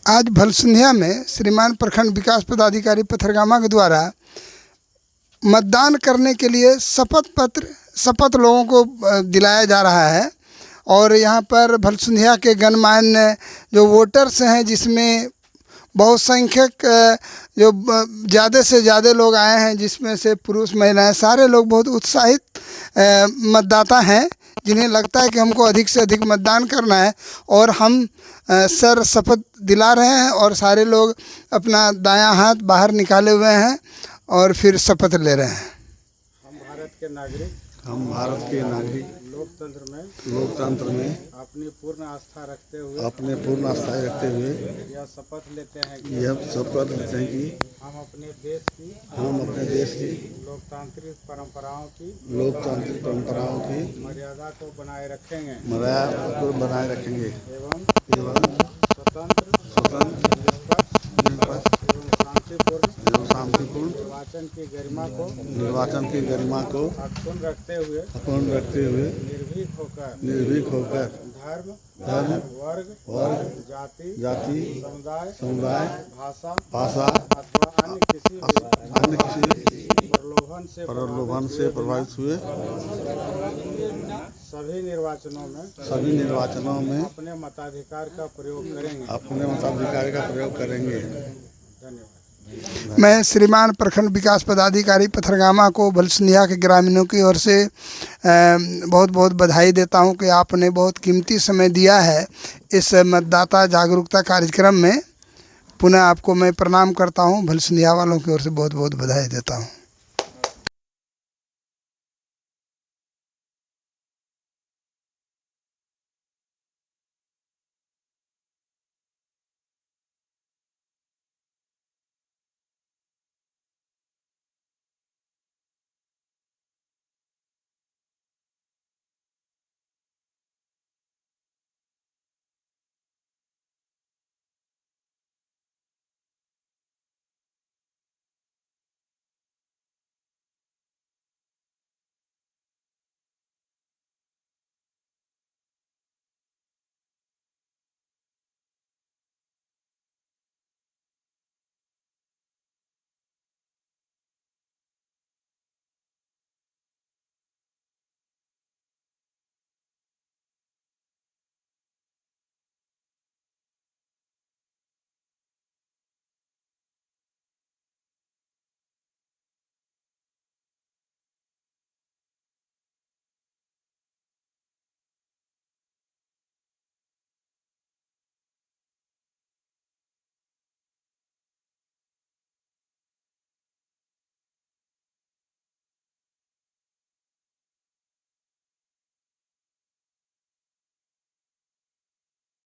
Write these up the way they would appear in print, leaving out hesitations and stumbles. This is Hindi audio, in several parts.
आज भलसुंधिया में श्रीमान प्रखंड विकास पदाधिकारी पथरगामा के द्वारा मतदान करने के लिए शपथ लोगों को दिलाया जा रहा है। और यहाँ पर भलसुंधिया के गणमान्य जो वोटर्स हैं, जिसमें बहुत संख्यक जो ज़्यादा से ज़्यादा लोग आए हैं, जिसमें से पुरुष महिलाएं सारे लोग बहुत उत्साहित मतदाता हैं, जिन्हें लगता है कि हमको अधिक से अधिक मतदान करना है। और हम सर शपथ दिला रहे हैं और सारे लोग अपना दायां हाथ बाहर निकाले हुए हैं और फिर शपथ ले रहे हैं। हम भारत के नागरिक लोकतंत्र में अपनी पूर्ण आस्था रखते हुए यह शपथ लेते हैं कि हम अपने देश की लोकतांत्रिक परंपराओं की मर्यादा को बनाए रखेंगे एवं स्वतंत्र निष्पक्ष एवं शांतिपूर्ण निर्वाचन की गरिमा को अक्षुण्ण रखते हुए निर्भीक होकर धर्म वर्ग जाति समुदाय भाषा अथवा अन्य किसी प्रलोभन से प्रभावित हुए सभी निर्वाचनों में अपने मताधिकार का प्रयोग करेंगे। धन्यवाद। मैं श्रीमान प्रखंड विकास पदाधिकारी पथरगामा को भलसुंधिया के ग्रामीणों की ओर से बहुत बहुत बधाई देता हूं कि आपने बहुत कीमती समय दिया है इस मतदाता जागरूकता कार्यक्रम में। पुनः आपको मैं प्रणाम करता हूं, भलसुंधिया वालों की ओर से बहुत बहुत बधाई देता हूं।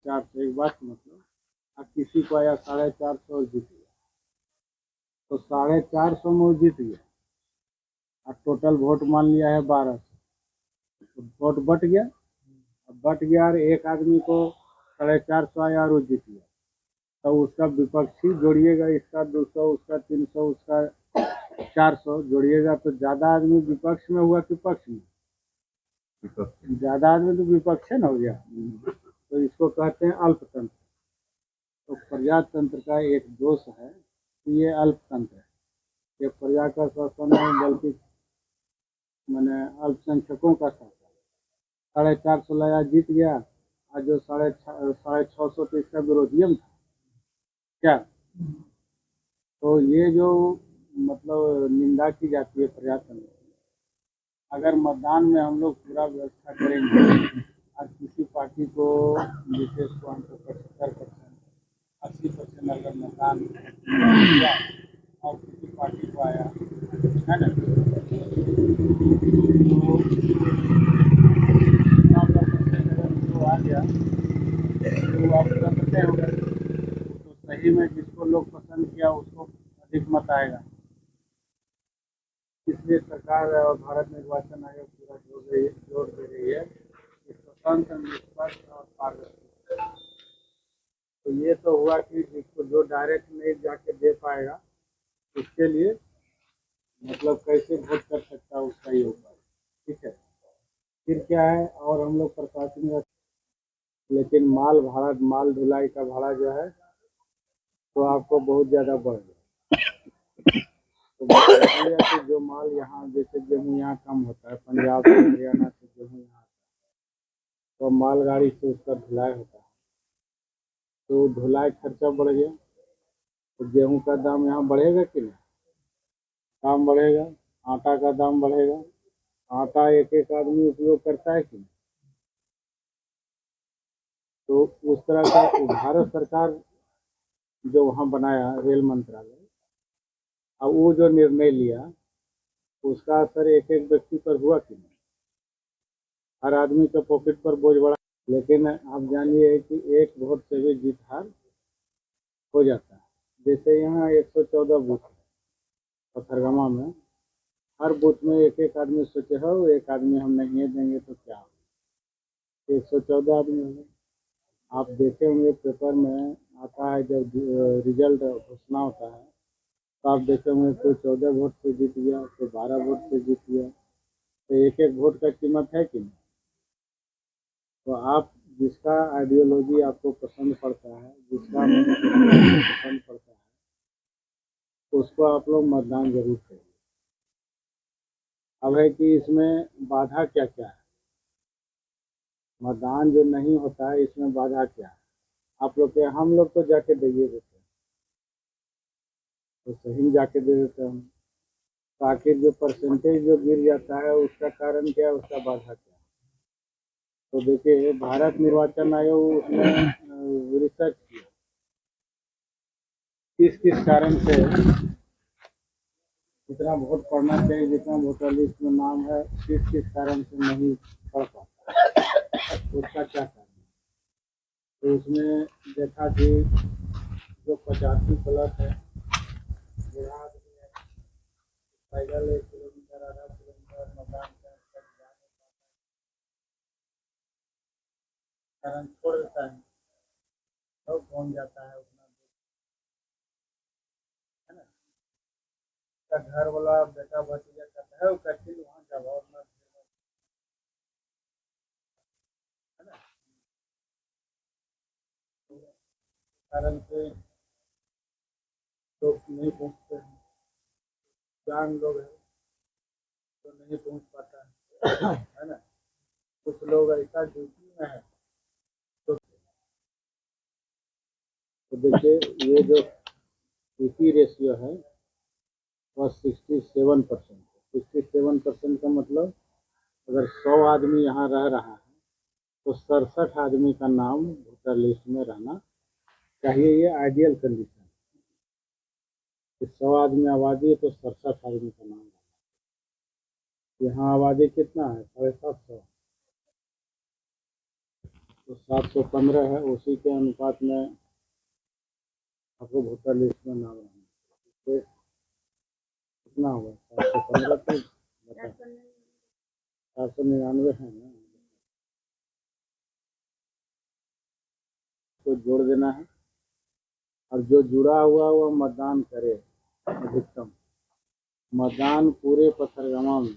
एक बात मतलब अब किसी को आया 450 जीत गया तो 450 में वो जीत गया और टोटल वोट मान लिया है 1200 तो वोट बट गया। अब बट गया और एक आदमी को 450 आया और वो जीत गया तो उसका विपक्षी जोड़िएगा, इसका 200, उसका 300, उसका 400 जोड़िएगा तो ज़्यादा आदमी विपक्ष में हुआ कि पक्ष में? ज़्यादा आदमी तो विपक्ष न हो गया। तो इसको कहते हैं अल्पतंत्र। तो प्रजातंत्र का एक दोष है कि ये अल्पतंत्र है, ये प्रजा का शासन है बल्कि मैंने अल्पसंख्यकों का शासन। 450 लाया जीत गया और जो 650 तो इसका विरोधियम था क्या? तो ये जो मतलब निंदा की जाती है प्रजातंत्र, अगर मतदान में हम लोग पूरा व्यवस्था करेंगे और किसी पार्टी को विशेष को हमको 75%, 80% अगर मतदान हुआ और किसी पार्टी को आया है ना, तो आ गया तो आप सकते हो तो सही में जिसको लोग पसंद किया उसको अधिक मत आएगा। इसलिए सरकार और भारत निर्वाचन आयोग पूरा जोर दे रही है कि स्वतंत्र निष्पक्ष और पारदर्शी। तो ये तो हुआ कि जिसको जो डायरेक्ट नहीं जाके दे पाएगा उसके लिए मतलब कैसे वोट कर सकता है उसका ये उपाय, ठीक है। फिर क्या है, और हम लोग प्रशासनिक लेकिन माल ढुलाई का भाड़ा जो है तो आपको बहुत ज़्यादा बढ़ गया। तो बात यही है कि जो माल यहाँ जैसे गेहूँ यहाँ कम होता है, पंजाब से हरियाणा से गेहूँ यहाँ आता है, तो मालगाड़ी से उसका ढुलाई होता है, तो ढुलाई खर्चा बढ़ गया, तो गेहूँ का दाम यहाँ बढ़ेगा कि नहीं? दाम बढ़ेगा, आटा का दाम बढ़ेगा। आटा एक एक आदमी उपयोग करता है कि नहीं? तो उस तरह का भारत सरकार जो वहाँ बनाया रेल मंत्रालय, अब वो जो निर्णय लिया उसका असर एक एक व्यक्ति पर हुआ कि नहीं? हर आदमी के पॉकेट पर बोझ बढ़ा। लेकिन आप जानिए कि एक वोट से भी जीत हार हो जाता है। जैसे यहाँ 114 बूथ है पथरगामा में, हर बूथ में एक एक आदमी सोचे हो एक आदमी हम नहीं देंगे तो क्या हो, 114 आदमी होंगे। आप देखे होंगे पेपर में आता है जब रिजल्ट घोषणा होता है, तो आप देखे होंगे कोई 14 वोट से जीत गया, कोई 12 वोट से जीत गया, तो एक एक वोट का कीमत है कि नहीं? तो आप जिसका आइडियोलॉजी आपको पसंद पड़ता है, जिसका पसंद पड़ता है, उसको आप लोग मतदान जरूर करिए। अब है कि इसमें बाधा क्या क्या है, मतदान जो नहीं होता है इसमें बाधा क्या है? आप लोग के हम लोग तो जाके दे देते हैं, तो सही जाके दे देते हैं हम, ताकि जो परसेंटेज जो गिर जाता है उसका कारण क्या है, उसका बाधा क्या है? तो देखिए भारत निर्वाचन आयोग उसने रिसर्च किया किस किस कारण से जितना वोट पड़ना चाहिए, जितना वोटर लिस्ट में नाम है, किस किस कारण से नहीं पड़ पाता, उसका क्या कारण है? तो उसमें देखा कि जो 85+ है, बूढ़ा आदमी है, पैदल 1 किलोमीटर आधा किलोमीटर मैदान के अंदर जाने का कारण छोड़ देता है, तो पहुँच जाता है उतना दूर, है ना? उसका घर वाला बेटा भतीजा कहता है वो कैसे वहाँ जाओ और ना, है ना? तो कारण से लोग नहीं पहुँचते हैं, जान लोग है तो नहीं पहुँच पाता है ना? कुछ लोग ऐसा ड्यूटी में है तो देखिए ये जो पीसी रेशियो है वह 67% है। 67% का मतलब अगर 100 आदमी यहाँ रह रहा है तो 67 आदमी का नाम वोटर लिस्ट में रहना चाहिए। ये आइडियल कंडीशन है कि 100 आदमी आबादी है तो 67 आदमी का नाम रहना। यहाँ आबादी कितना है, 750, तो 715 है, उसी के अनुपात में आपको वोटर लिस्ट में नाम रहना। तो कितना हुआ, 715 तो बता 499 है ना, तो जोड़ देना है। और जो जुड़ा हुआ वह मतदान करे अधिकतम। मतदान पूरे पथरगामा में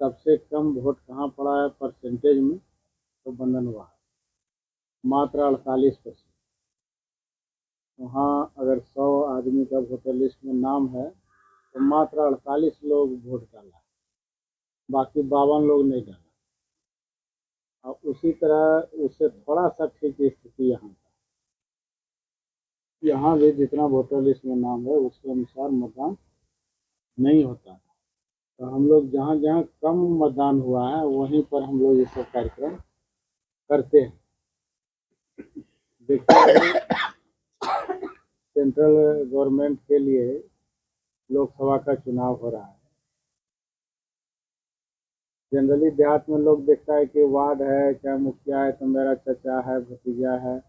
सबसे कम वोट कहाँ पड़ा है परसेंटेज में, तो बंदनवा मात्र 48%। वहाँ अगर 100 आदमी का वोटर लिस्ट में नाम है तो मात्र 48 लोग वोट डाला, बाकी 52 लोग नहीं डाला। और उसी तरह उससे थोड़ा सा ठीक स्थिति यहाँ का, यहाँ भी जितना वोटर लिस्ट में नाम है उसके अनुसार मतदान नहीं होता। तो हम लोग जहाँ जहाँ कम मतदान हुआ है वहीं पर हम लोग ये सब कार्यक्रम करते हैं। देखिए सेंट्रल गवर्नमेंट के लिए लोकसभा का चुनाव हो रहा है। जनरली देहात में लोग देखता है कि वार्ड है, क्या मुखिया है तो मेरा चचा है, भतीजा है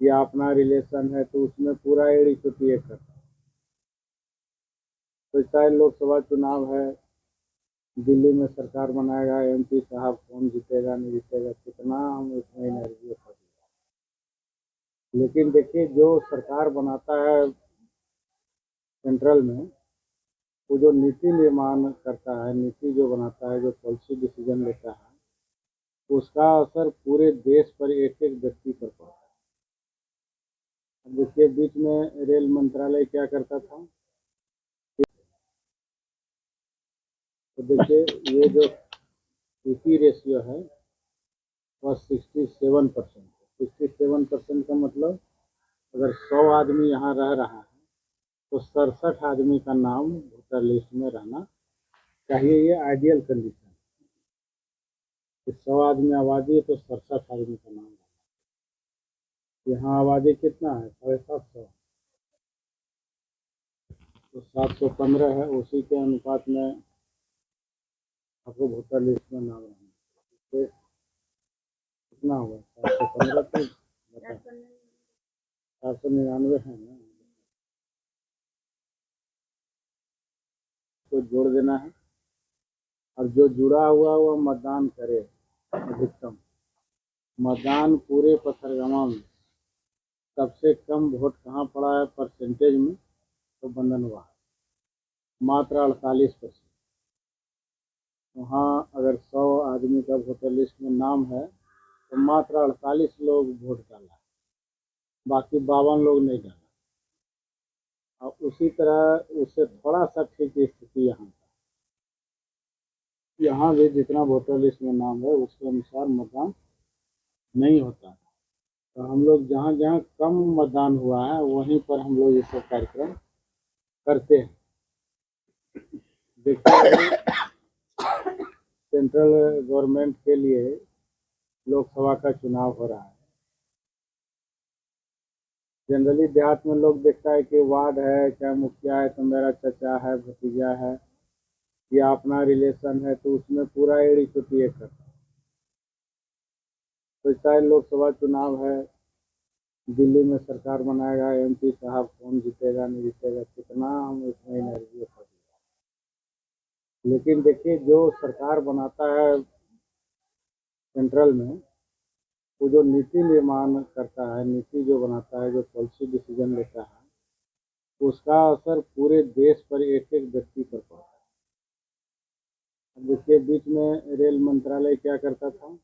या अपना रिलेशन है, तो उसमें पूरा एड़ी चुटी एक करता है। तो चाहे लोकसभा चुनाव है, दिल्ली में सरकार बनाएगा, एमपी साहब कौन जीतेगा नहीं जीतेगा, कितना हम इसमें एनर्जी कर, लेकिन देखिए जो सरकार बनाता है सेंट्रल में, वो जो नीति निर्माण करता है, नीति जो बनाता है, जो पॉलिसी डिसीजन लेता है, उसका असर पूरे देश पर एक एक व्यक्ति पर पड़ता अब देखिए बीच में रेल मंत्रालय क्या करता था, तो देखिए ये जो पीपी रेशियो है वह 67% है। 67% का मतलब अगर 100 आदमी यहाँ रह रहा है तो 67 आदमी का नाम वोटर लिस्ट में रहना चाहिए। ये आइडियल कंडीशन है। 100 आदमी आबादी है तो 67 आदमी का नाम रहना। यहाँ आबादी कितना है, 750, तो 715 है, उसी के अनुपात में आपको वोटर लिस्ट में नाम रहना। तो कितना हुआ, 715 तो 499 है ना, तो जोड़ देना है। और जो जुड़ा हुआ वह मतदान करे अधिकतम। मतदान पूरे पथरगामा में सबसे कम वोट कहाँ पड़ा है परसेंटेज में, तो बंदनवा मात्र 48%। वहाँ अगर 100 आदमी का वोटर लिस्ट में नाम है तो मात्र 48 लोग वोट डाला, बाकी 52 लोग नहीं डाला। और उसी तरह उससे थोड़ा सा ठीक स्थिति यहाँ भी जितना वोटर लिस्ट में नाम है उसके अनुसार मतदान नहीं होता। तो हम लोग जहाँ जहाँ कम मतदान हुआ है वहीं पर हम लोग ये सब कार्यक्रम करते हैं। देखिए सेंट्रल गवर्नमेंट के लिए लोकसभा का चुनाव हो रहा है। जनरली देहात में लोग देखता है कि वार्ड है, क्या मुखिया है तो मेरा चचा है, भतीजा है या अपना रिलेशन है, तो उसमें पूरा एड़ी चुटी एक करता है। तो चाहे लोकसभा चुनाव है, दिल्ली में सरकार बनाएगा, एमपी साहब कौन जीतेगा नहीं जीतेगा, कितना हम इसमें एनर्जी कर, लेकिन देखिए जो सरकार बनाता है सेंट्रल में, वो जो नीति निर्माण करता है, नीति जो बनाता है, जो पॉलिसी डिसीजन लेता है, उसका असर पूरे देश पर एक एक व्यक्ति पर पड़ता है। अब देखिए बीच में रेल मंत्रालय क्या करता था,